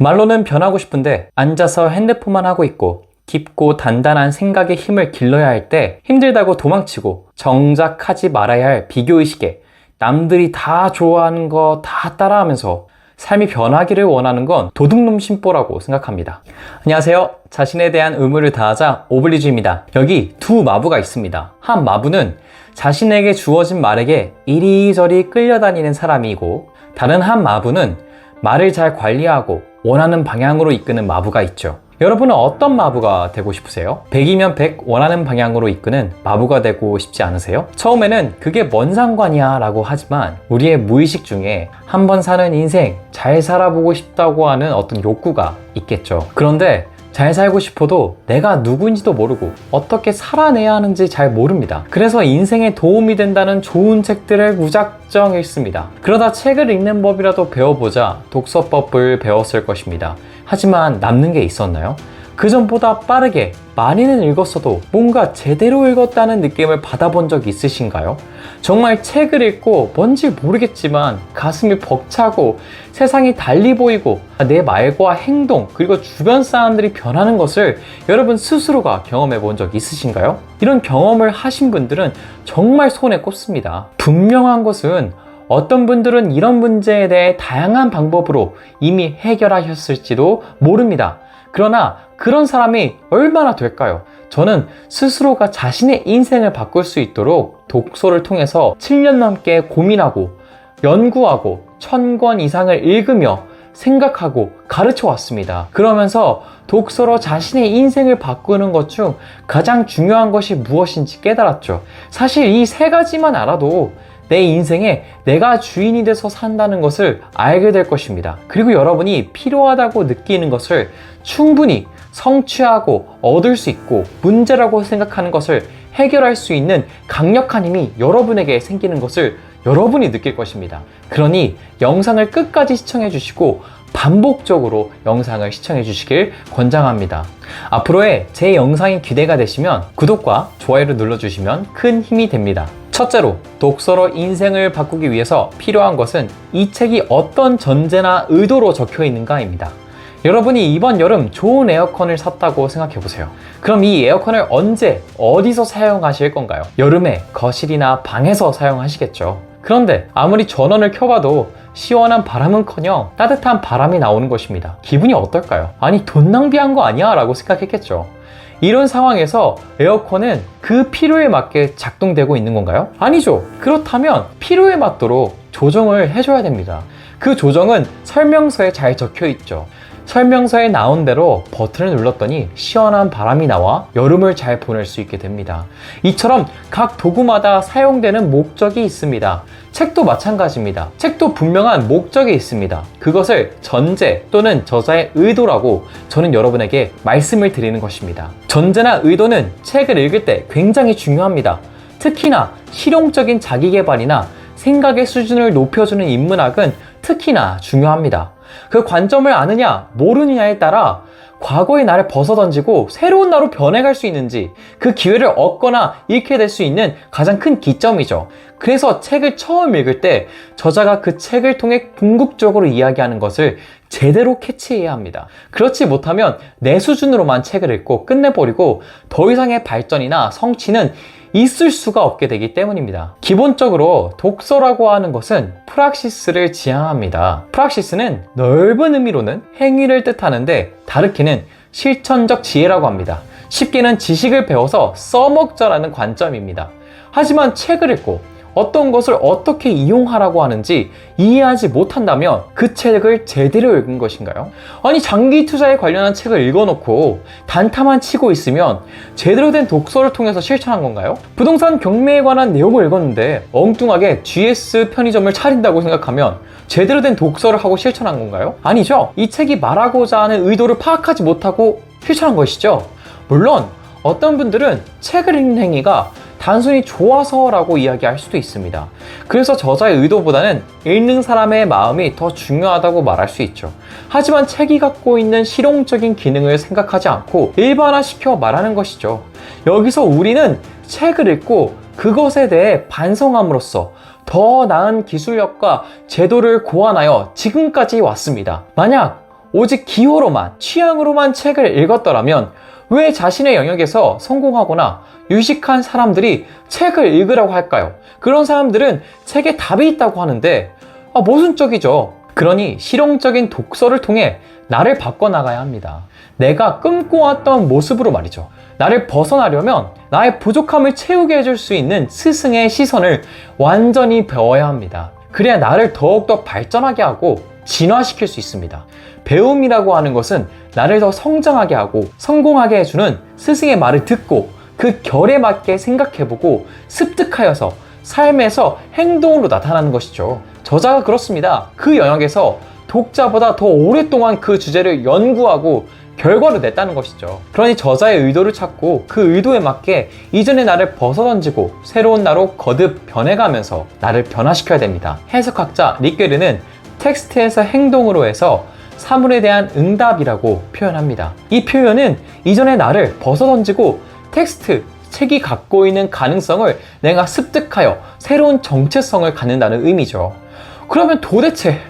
말로는 변하고 싶은데 앉아서 핸드폰만 하고 있고 깊고 단단한 생각의 힘을 길러야 할 때 힘들다고 도망치고 정작 하지 말아야 할 비교의식에 남들이 다 좋아하는 거 다 따라하면서 삶이 변하기를 원하는 건 도둑놈 심보라고 생각합니다. 안녕하세요. 자신에 대한 의무를 다하자 오블리주입니다. 여기 두 마부가 있습니다. 한 마부는 자신에게 주어진 말에게 이리저리 끌려다니는 사람이고, 다른 한 마부는 말을 잘 관리하고 원하는 방향으로 이끄는 마부가 있죠. 여러분은 어떤 마부가 되고 싶으세요? 100이면 100 원하는 방향으로 이끄는 마부가 되고 싶지 않으세요? 처음에는 그게 뭔 상관이야 라고 하지만 우리의 무의식 중에 한번 사는 인생 잘 살아보고 싶다고 하는 어떤 욕구가 있겠죠. 그런데 잘 살고 싶어도 내가 누구인지도 모르고 어떻게 살아내야 하는지 잘 모릅니다. 그래서 인생에 도움이 된다는 좋은 책들을 무작정 읽습니다. 그러다 책을 읽는 법이라도 배워보자 독서법을 배웠을 것입니다. 하지만 남는 게 있었나요? 그 전보다 빠르게 많이는 읽었어도 뭔가 제대로 읽었다는 느낌을 받아본 적 있으신가요? 정말 책을 읽고 뭔지 모르겠지만 가슴이 벅차고 세상이 달리 보이고 내 말과 행동 그리고 주변 사람들이 변하는 것을 여러분 스스로가 경험해 본 적 있으신가요? 이런 경험을 하신 분들은 정말 손에 꼽습니다. 분명한 것은 어떤 분들은 이런 문제에 대해 다양한 방법으로 이미 해결하셨을지도 모릅니다. 그러나 그런 사람이 얼마나 될까요? 저는 스스로가 자신의 인생을 바꿀 수 있도록 독서를 통해서 7년 넘게 고민하고 연구하고 1000권 이상을 읽으며 생각하고 가르쳐 왔습니다. 그러면서 독서로 자신의 인생을 바꾸는 것 중 가장 중요한 것이 무엇인지 깨달았죠. 사실 이 세 가지만 알아도 내 인생에 내가 주인이 돼서 산다는 것을 알게 될 것입니다. 그리고 여러분이 필요하다고 느끼는 것을 충분히 성취하고 얻을 수 있고 문제라고 생각하는 것을 해결할 수 있는 강력한 힘이 여러분에게 생기는 것을 여러분이 느낄 것입니다. 그러니 영상을 끝까지 시청해 주시고 반복적으로 영상을 시청해 주시길 권장합니다. 앞으로의 제 영상이 기대가 되시면 구독과 좋아요를 눌러주시면 큰 힘이 됩니다. 첫째로, 독서로 인생을 바꾸기 위해서 필요한 것은 이 책이 어떤 전제나 의도로 적혀 있는가입니다. 여러분이 이번 여름 좋은 에어컨을 샀다고 생각해보세요. 그럼 이 에어컨을 언제, 어디서 사용하실 건가요? 여름에 거실이나 방에서 사용하시겠죠. 그런데 아무리 전원을 켜봐도 시원한 바람은커녕 따뜻한 바람이 나오는 것입니다. 기분이 어떨까요? 아니, 돈 낭비한 거 아니야? 라고 생각했겠죠. 이런 상황에서 에어컨은 그 필요에 맞게 작동되고 있는 건가요? 아니죠. 그렇다면 필요에 맞도록 조정을 해줘야 됩니다. 그 조정은 설명서에 잘 적혀 있죠. 설명서에 나온 대로 버튼을 눌렀더니 시원한 바람이 나와 여름을 잘 보낼 수 있게 됩니다. 이처럼 각 도구마다 사용되는 목적이 있습니다. 책도 마찬가지입니다. 책도 분명한 목적이 있습니다. 그것을 전제 또는 저자의 의도라고 저는 여러분에게 말씀을 드리는 것입니다. 전제나 의도는 책을 읽을 때 굉장히 중요합니다. 특히나 실용적인 자기계발이나 생각의 수준을 높여주는 인문학은 특히나 중요합니다. 그 관점을 아느냐 모르느냐에 따라 과거의 나를 벗어던지고 새로운 나로 변해갈 수 있는지 그 기회를 얻거나 잃게 될 수 있는 가장 큰 기점이죠. 그래서 책을 처음 읽을 때 저자가 그 책을 통해 궁극적으로 이야기하는 것을 제대로 캐치해야 합니다. 그렇지 못하면 내 수준으로만 책을 읽고 끝내버리고 더 이상의 발전이나 성취는 있을 수가 없게 되기 때문입니다. 기본적으로 독서라고 하는 것은 프락시스를 지향합니다. 프락시스는 넓은 의미로는 행위를 뜻하는데 다르게는 실천적 지혜라고 합니다. 쉽게는 지식을 배워서 써먹자라는 관점입니다. 하지만 책을 읽고 어떤 것을 어떻게 이용하라고 하는지 이해하지 못한다면 그 책을 제대로 읽은 것인가요? 아니, 장기 투자에 관련한 책을 읽어놓고 단타만 치고 있으면 제대로 된 독서를 통해서 실천한 건가요? 부동산 경매에 관한 내용을 읽었는데 엉뚱하게 GS 편의점을 차린다고 생각하면 제대로 된 독서를 하고 실천한 건가요? 아니죠. 이 책이 말하고자 하는 의도를 파악하지 못하고 실천한 것이죠. 물론 어떤 분들은 책을 읽는 행위가 단순히 좋아서라고 이야기할 수도 있습니다. 그래서 저자의 의도보다는 읽는 사람의 마음이 더 중요하다고 말할 수 있죠. 하지만 책이 갖고 있는 실용적인 기능을 생각하지 않고 일반화시켜 말하는 것이죠. 여기서 우리는 책을 읽고 그것에 대해 반성함으로써 더 나은 기술력과 제도를 고안하여 지금까지 왔습니다. 만약 오직 기호로만, 취향으로만 책을 읽었더라면 왜 자신의 영역에서 성공하거나 유식한 사람들이 책을 읽으라고 할까요? 그런 사람들은 책에 답이 있다고 하는데 모순적이죠. 그러니 실용적인 독서를 통해 나를 바꿔나가야 합니다. 내가 꿈꿔왔던 모습으로 말이죠. 나를 벗어나려면 나의 부족함을 채우게 해줄 수 있는 스승의 시선을 완전히 배워야 합니다. 그래야 나를 더욱더 발전하게 하고 진화시킬 수 있습니다. 배움이라고 하는 것은 나를 더 성장하게 하고 성공하게 해주는 스승의 말을 듣고 그 결에 맞게 생각해보고 습득하여서 삶에서 행동으로 나타나는 것이죠. 저자가 그렇습니다. 그 영역에서 독자보다 더 오랫동안 그 주제를 연구하고 결과를 냈다는 것이죠. 그러니 저자의 의도를 찾고 그 의도에 맞게 이전의 나를 벗어던지고 새로운 나로 거듭 변해가면서 나를 변화시켜야 됩니다. 해석학자 리케르는 텍스트에서 행동으로 해서 사물에 대한 응답이라고 표현합니다. 이 표현은 이전의 나를 벗어던지고 텍스트, 책이 갖고 있는 가능성을 내가 습득하여 새로운 정체성을 갖는다는 의미죠. 그러면 도대체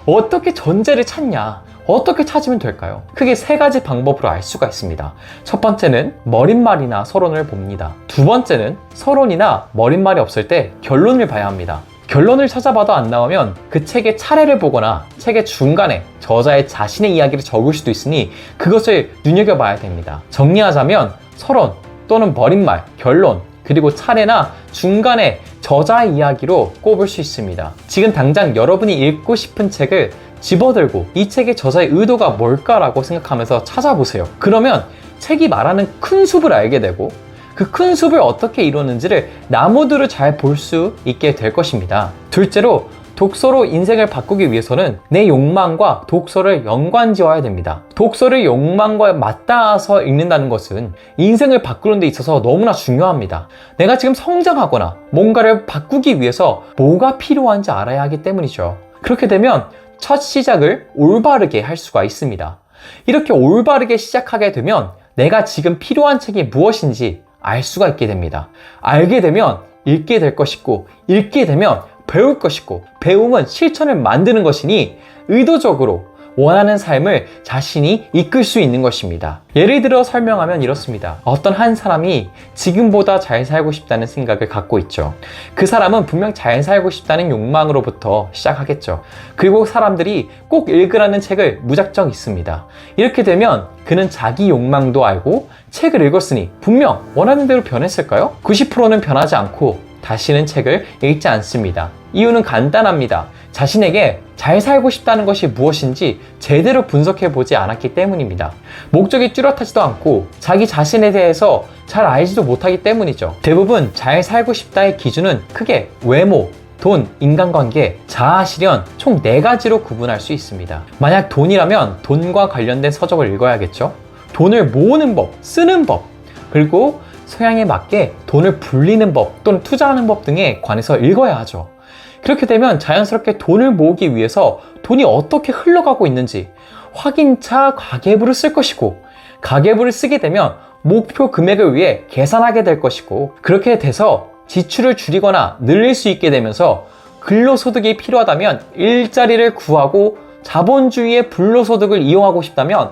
어떻게 전제를 찾냐? 어떻게 찾으면 될까요? 크게 세 가지 방법으로 알 수가 있습니다. 첫 번째는 머릿말이나 서론을 봅니다. 두 번째는 서론이나 머릿말이 없을 때 결론을 봐야 합니다. 결론을 찾아봐도 안 나오면 그 책의 차례를 보거나 책의 중간에 저자의 자신의 이야기를 적을 수도 있으니 그것을 눈여겨봐야 됩니다. 정리하자면 서론 또는 머릿말, 결론, 그리고 차례나 중간에 저자의 이야기로 꼽을 수 있습니다. 지금 당장 여러분이 읽고 싶은 책을 집어들고 이 책의 저자의 의도가 뭘까라고 생각하면서 찾아보세요. 그러면 책이 말하는 큰 숲을 알게 되고 그 큰 숲을 어떻게 이루는지를 나무들을 잘 볼 수 있게 될 것입니다. 둘째로 독서로 인생을 바꾸기 위해서는 내 욕망과 독서를 연관지어야 됩니다. 독서를 욕망과 맞닿아서 읽는다는 것은 인생을 바꾸는 데 있어서 너무나 중요합니다. 내가 지금 성장하거나 뭔가를 바꾸기 위해서 뭐가 필요한지 알아야 하기 때문이죠. 그렇게 되면 첫 시작을 올바르게 할 수가 있습니다. 이렇게 올바르게 시작하게 되면 내가 지금 필요한 책이 무엇인지 알 수가 있게 됩니다. 알게 되면 읽게 될 것이고 읽게 되면 배울 것이고 배움은 실천을 만드는 것이니 의도적으로 원하는 삶을 자신이 이끌 수 있는 것입니다. 예를 들어 설명하면 이렇습니다. 어떤 한 사람이 지금보다 잘 살고 싶다는 생각을 갖고 있죠. 그 사람은 분명 잘 살고 싶다는 욕망으로부터 시작하겠죠. 그리고 사람들이 꼭 읽으라는 책을 무작정 읽습니다. 이렇게 되면 그는 자기 욕망도 알고 책을 읽었으니 분명 원하는 대로 변했을까요? 90%는 변하지 않고 다시는 책을 읽지 않습니다. 이유는 간단합니다. 자신에게 잘 살고 싶다는 것이 무엇인지 제대로 분석해 보지 않았기 때문입니다. 목적이 뚜렷하지도 않고 자기 자신에 대해서 잘 알지도 못하기 때문이죠. 대부분 잘 살고 싶다의 기준은 크게 외모, 돈, 인간관계, 자아 실현 총 4가지로 구분할 수 있습니다. 만약 돈이라면 돈과 관련된 서적을 읽어야겠죠. 돈을 모으는 법, 쓰는 법, 그리고 소양에 맞게 돈을 불리는 법 또는 투자하는 법 등에 관해서 읽어야 하죠. 그렇게 되면 자연스럽게 돈을 모으기 위해서 돈이 어떻게 흘러가고 있는지 확인차 가계부를 쓸 것이고 가계부를 쓰게 되면 목표 금액을 위해 계산하게 될 것이고 그렇게 돼서 지출을 줄이거나 늘릴 수 있게 되면서 근로소득이 필요하다면 일자리를 구하고 자본주의의 불로소득을 이용하고 싶다면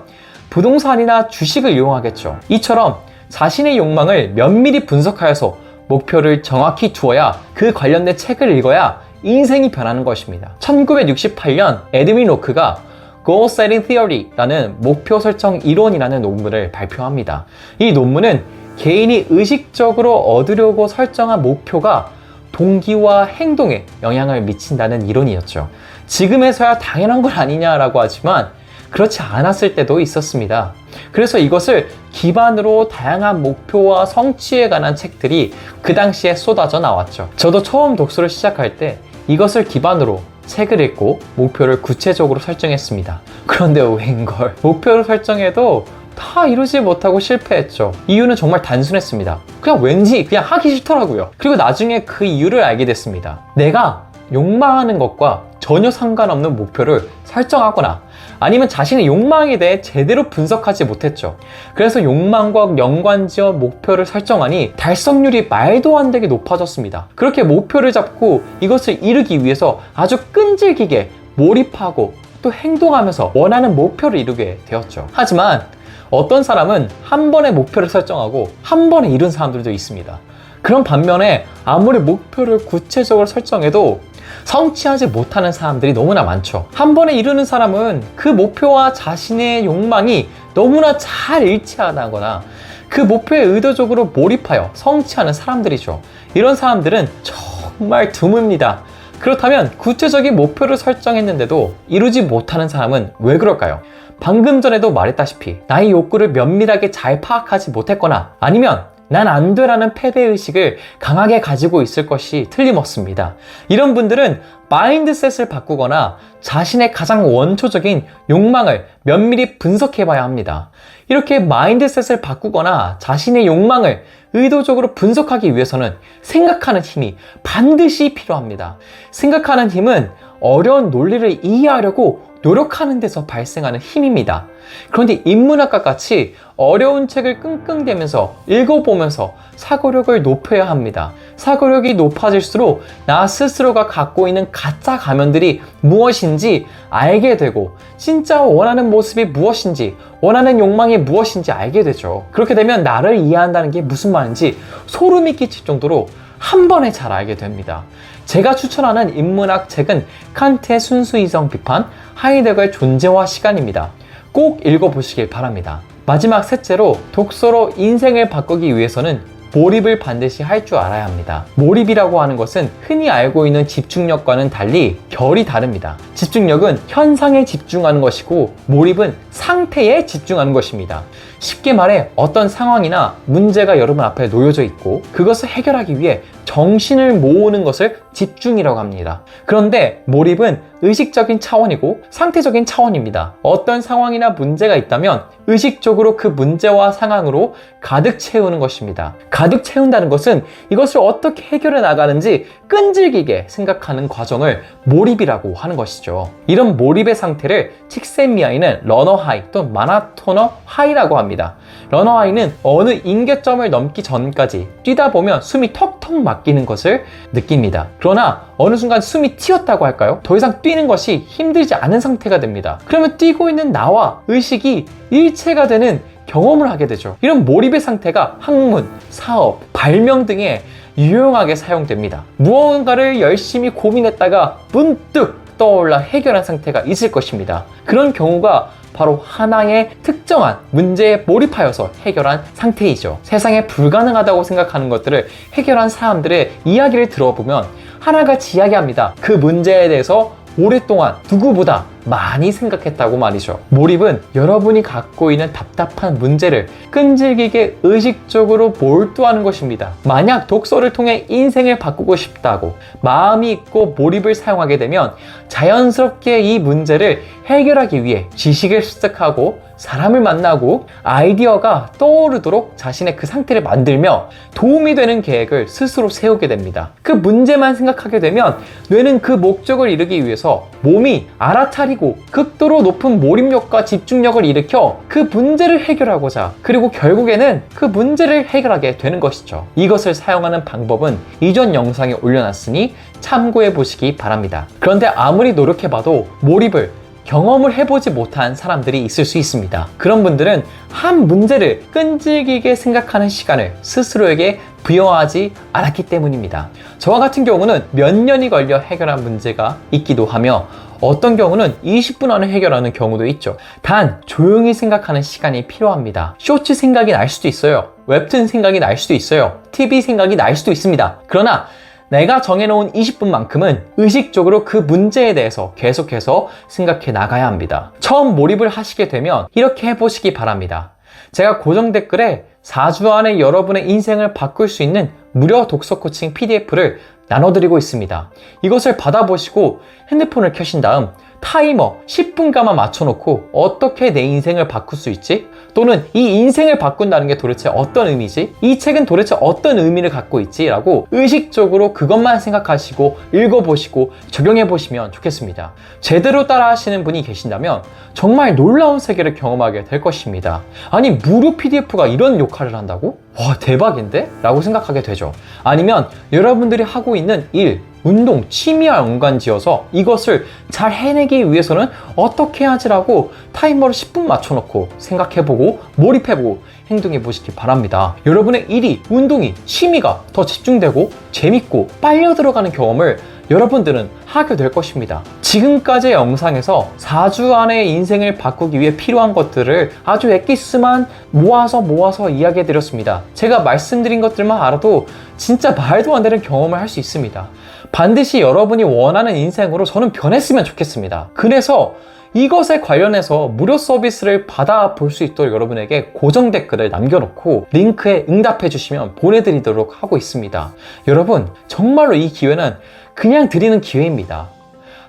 부동산이나 주식을 이용하겠죠. 이처럼 자신의 욕망을 면밀히 분석하여서 목표를 정확히 두어야 그 관련된 책을 읽어야 인생이 변하는 것입니다. 1968년 에드윈 로크가 Goal Setting Theory라는 목표 설정 이론이라는 논문을 발표합니다. 이 논문은 개인이 의식적으로 얻으려고 설정한 목표가 동기와 행동에 영향을 미친다는 이론이었죠. 지금에서야 당연한 건 아니냐라고 하지만 그렇지 않았을 때도 있었습니다. 그래서 이것을 기반으로 다양한 목표와 성취에 관한 책들이 그 당시에 쏟아져 나왔죠. 저도 처음 독서를 시작할 때 이것을 기반으로 책을 읽고 목표를 구체적으로 설정했습니다. 그런데 웬걸 목표를 설정해도 다 이루지 못하고 실패했죠. 이유는 정말 단순했습니다. 그냥 왠지 그냥 하기 싫더라고요. 그리고 나중에 그 이유를 알게 됐습니다. 내가 욕망하는 것과 전혀 상관없는 목표를 설정하거나 아니면 자신의 욕망에 대해 제대로 분석하지 못했죠. 그래서 욕망과 연관지어 목표를 설정하니 달성률이 말도 안 되게 높아졌습니다. 그렇게 목표를 잡고 이것을 이루기 위해서 아주 끈질기게 몰입하고 또 행동하면서 원하는 목표를 이루게 되었죠. 하지만 어떤 사람은 한 번에 목표를 설정하고 한 번에 이룬 사람들도 있습니다. 그런 반면에 아무리 목표를 구체적으로 설정해도 성취하지 못하는 사람들이 너무나 많죠. 한 번에 이루는 사람은 그 목표와 자신의 욕망이 너무나 잘 일치하다거나 그 목표에 의도적으로 몰입하여 성취하는 사람들이죠. 이런 사람들은 정말 드뭅니다. 그렇다면 구체적인 목표를 설정했는데도 이루지 못하는 사람은 왜 그럴까요? 방금 전에도 말했다시피 나의 욕구를 면밀하게 잘 파악하지 못했거나 아니면 난 안 돼라는 패배의식을 강하게 가지고 있을 것이 틀림없습니다. 이런 분들은 마인드셋을 바꾸거나 자신의 가장 원초적인 욕망을 면밀히 분석해 봐야 합니다. 이렇게 마인드셋을 바꾸거나 자신의 욕망을 의도적으로 분석하기 위해서는 생각하는 힘이 반드시 필요합니다. 생각하는 힘은 어려운 논리를 이해하려고 노력하는 데서 발생하는 힘입니다. 그런데 인문학과 같이 어려운 책을 끙끙대면서 읽어보면서 사고력을 높여야 합니다. 사고력이 높아질수록 나 스스로가 갖고 있는 가짜 가면들이 무엇인지 알게 되고 진짜 원하는 모습이 무엇인지 원하는 욕망이 무엇인지 알게 되죠. 그렇게 되면 나를 이해한다는 게 무슨 말인지 소름이 끼칠 정도로 한 번에 잘 알게 됩니다. 제가 추천하는 인문학 책은 칸트의 순수이성 비판, 하이데거의 존재와 시간입니다. 꼭 읽어보시길 바랍니다. 마지막 셋째로 독서로 인생을 바꾸기 위해서는 몰입을 반드시 할 줄 알아야 합니다. 몰입이라고 하는 것은 흔히 알고 있는 집중력과는 달리 결이 다릅니다. 집중력은 현상에 집중하는 것이고 몰입은 상태에 집중하는 것입니다. 쉽게 말해 어떤 상황이나 문제가 여러분 앞에 놓여져 있고 그것을 해결하기 위해 정신을 모으는 것을 집중이라고 합니다. 그런데 몰입은 의식적인 차원이고 상태적인 차원입니다. 어떤 상황이나 문제가 있다면 의식적으로 그 문제와 상황으로 가득 채우는 것입니다. 가득 채운다는 것은 이것을 어떻게 해결해 나가는지 끈질기게 생각하는 과정을 몰입이라고 하는 것이죠. 이런 몰입의 상태를 칙센미하이는 러너 하이 또는 마라토너 하이라고 합니다. 러너 하이는 어느 임계점을 넘기 전까지 뛰다 보면 숨이 턱턱 막히는 것을 느낍니다. 그러나 어느 순간 숨이 튀었다고 할까요? 더 이상 뛰는 것이 힘들지 않은 상태가 됩니다. 그러면 뛰고 있는 나와 의식이 일체가 되는 경험을 하게 되죠. 이런 몰입의 상태가 학문, 사업, 발명 등에 유용하게 사용됩니다. 무언가를 열심히 고민했다가 문득 떠올라 해결한 상태가 있을 것입니다. 그런 경우가 바로 하나의 특정한 문제에 몰입하여서 해결한 상태이죠. 세상에 불가능하다고 생각하는 것들을 해결한 사람들의 이야기를 들어보면 하나같이 이야기합니다. 그 문제에 대해서 오랫동안 누구보다 많이 생각했다고 말이죠. 몰입은 여러분이 갖고 있는 답답한 문제를 끈질기게 의식적으로 몰두하는 것입니다. 만약 독서를 통해 인생을 바꾸고 싶다고 마음이 있고 몰입을 사용하게 되면 자연스럽게 이 문제를 해결하기 위해 지식을 습득하고 사람을 만나고 아이디어가 떠오르도록 자신의 그 상태를 만들며 도움이 되는 계획을 스스로 세우게 됩니다. 그 문제만 생각하게 되면 뇌는 그 목적을 이루기 위해서 몸이 알아차리고 극도로 높은 몰입력과 집중력을 일으켜 그 문제를 해결하고자 그리고 결국에는 그 문제를 해결하게 되는 것이죠. 이것을 사용하는 방법은 이전 영상에 올려놨으니 참고해 보시기 바랍니다. 그런데 아무리 노력해봐도 몰입을 경험을 해보지 못한 사람들이 있을 수 있습니다. 그런 분들은 한 문제를 끈질기게 생각하는 시간을 스스로에게 부여하지 않았기 때문입니다. 저와 같은 경우는 몇 년이 걸려 해결한 문제가 있기도 하며 어떤 경우는 20분 안에 해결하는 경우도 있죠. 단 조용히 생각하는 시간이 필요합니다. 쇼츠 생각이 날 수도 있어요. 웹툰 생각이 날 수도 있어요. TV 생각이 날 수도 있습니다. 그러나 내가 정해놓은 20분만큼은 의식적으로 그 문제에 대해서 계속해서 생각해 나가야 합니다. 처음 몰입을 하시게 되면 이렇게 해보시기 바랍니다. 제가 고정 댓글에 4주 안에 여러분의 인생을 바꿀 수 있는 무료 독서 코칭 PDF를 나눠드리고 있습니다. 이것을 받아보시고 핸드폰을 켜신 다음 타이머 10분간만 맞춰놓고 어떻게 내 인생을 바꿀 수 있지? 또는 이 인생을 바꾼다는 게 도대체 어떤 의미지? 이 책은 도대체 어떤 의미를 갖고 있지? 라고 의식적으로 그것만 생각하시고 읽어보시고 적용해보시면 좋겠습니다. 제대로 따라 하시는 분이 계신다면 정말 놀라운 세계를 경험하게 될 것입니다. 아니 무료 PDF가 이런 역할을 한다고? 와 대박인데? 라고 생각하게 되죠. 아니면 여러분들이 하고 있는 일, 운동, 취미와 연관지어서 이것을 잘 해내기 위해서는 어떻게 하지라고 타이머를 10분 맞춰놓고 생각해보고 몰입해보고 행동해보시기 바랍니다. 여러분의 일이, 운동이, 취미가 더 집중되고 재밌고 빨려 들어가는 경험을 여러분들은 하게 될 것입니다. 지금까지의 영상에서 4주 안에 인생을 바꾸기 위해 필요한 것들을 아주 엑기스만 모아서 이야기해 드렸습니다. 제가 말씀드린 것들만 알아도 진짜 말도 안 되는 경험을 할 수 있습니다. 반드시 여러분이 원하는 인생으로 저는 변했으면 좋겠습니다. 그래서 이것에 관련해서 무료 서비스를 받아볼 수 있도록 여러분에게 고정 댓글을 남겨놓고 링크에 응답해 주시면 보내드리도록 하고 있습니다. 여러분, 정말로 이 기회는 그냥 드리는 기회입니다.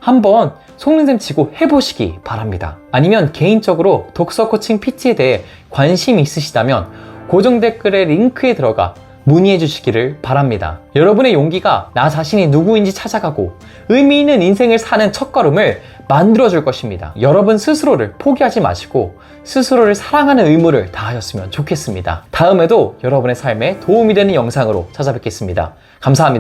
한번 속는셈 치고 해보시기 바랍니다. 아니면 개인적으로 독서 코칭 PT에 대해 관심이 있으시다면 고정 댓글의 링크에 들어가 문의해 주시기를 바랍니다. 여러분의 용기가 나 자신이 누구인지 찾아가고 의미 있는 인생을 사는 첫걸음을 만들어 줄 것입니다. 여러분 스스로를 포기하지 마시고 스스로를 사랑하는 의무를 다하였으면 좋겠습니다. 다음에도 여러분의 삶에 도움이 되는 영상으로 찾아뵙겠습니다. 감사합니다.